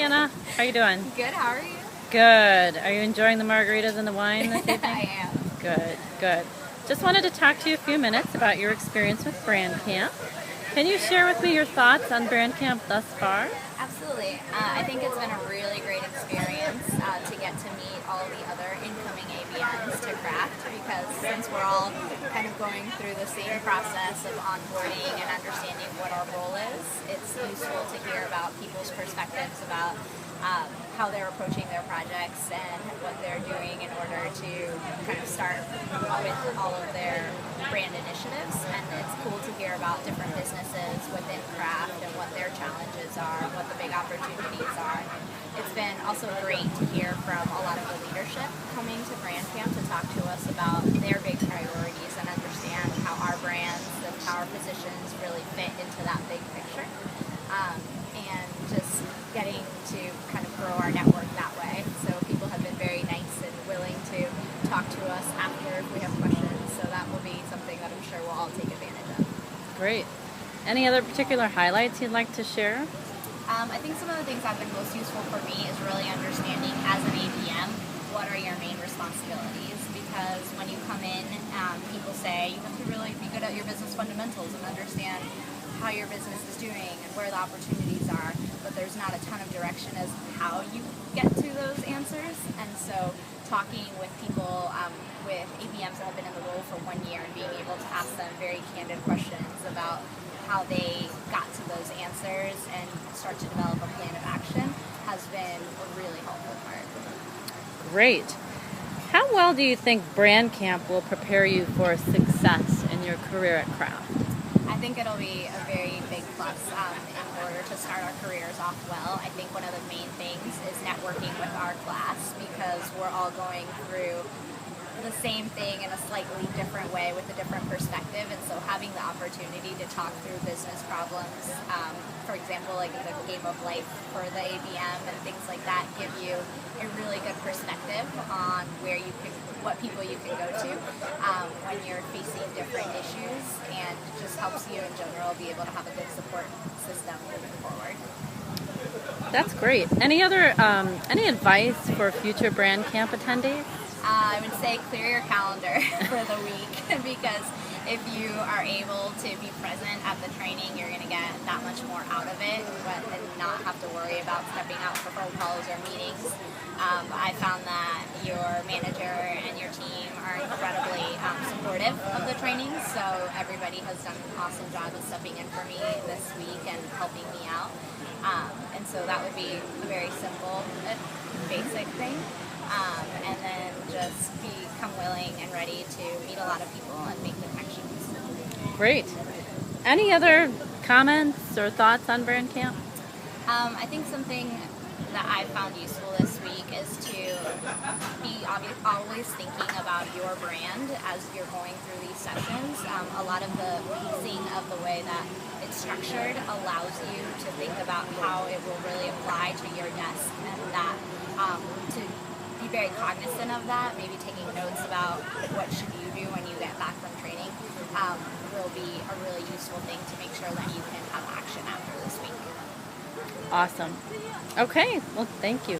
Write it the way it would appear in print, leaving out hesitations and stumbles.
Hannah. How you doing? Good, how are you? Good. Are you enjoying the margaritas and the wine this evening? I am. Good, good. Just wanted to talk to you a few minutes about your experience with Brand Camp. Can you share with me your thoughts on Brand Camp thus far? Absolutely. I think it's been a really great experience to get to meet all the other incoming ABMs to craft, because since we're all kind of going through the same process of onboarding and understanding what our role is, it's useful to hear about people's perspectives about how they're approaching their projects and what they're doing in order to kind of start with all of their brand initiatives. And it's cool to hear about different businesses within craft and what their challenges are, what the big opportunities are. It's been also great to hear from a lot of the leadership coming to Brand Camp to talk to us about their big priorities and understand how our brands and how our positions really fit into that big picture. And just getting to kind of grow our network that way. So people have been very nice and willing to talk to us after if we have questions. So that will be something that I'm sure we'll all take advantage of. Great. Any other particular highlights you'd like to share? I think some of the things that have been most useful for me is really understanding as an ABM, what are your main responsibilities? Because when you come in, people say you have to really be good at your business fundamentals and understand how your business is doing and where the opportunities are, but there's not a ton of direction as how you get to those answers. And so talking with people, with ABMs that have been in the role for 1 year and being able to ask them very candid questions about how they got to those answers and start to develop a plan of action has been a really helpful part. Great. How well do you think Brand Camp will prepare you for success in your career at Craft? I think it'll be a very big plus in order to start our careers off well. I think one of the main things is networking with our class, because we're all going through the same thing in a slightly different way with a different perspective, and so having the opportunity to talk through business problems, for example, like the game of life for the ABM and things like that, give you a really good perspective on where you can, what people you can go to when you're facing different issues, and just helps you in general be able to have a good support system moving forward. That's great. Any other any advice for future Brand Camp attendees? I would say clear your calendar for the week, because if you are able to be present at the training, you're going to get that much more out of it, and not have to worry about stepping out for phone calls or meetings. I found that your manager and your team are incredibly supportive of the training, so everybody has done an awesome job of stepping in for me this week and helping me out. And so that would be a very simple, basic thing. And then just become willing and ready to meet a lot of people and make connections. Great. Any other comments or thoughts on Brand Camp? I think something that I found useful this week is to be always thinking about your brand as you're going through these sessions. A lot of the pacing of the way that it's structured allows you to think about how it will really apply to your desk, and that to be very cognizant of that, maybe taking notes about what should you do when you get back from training, will be a really useful thing to make sure that you can have action after this week. Awesome. Okay, well, thank you.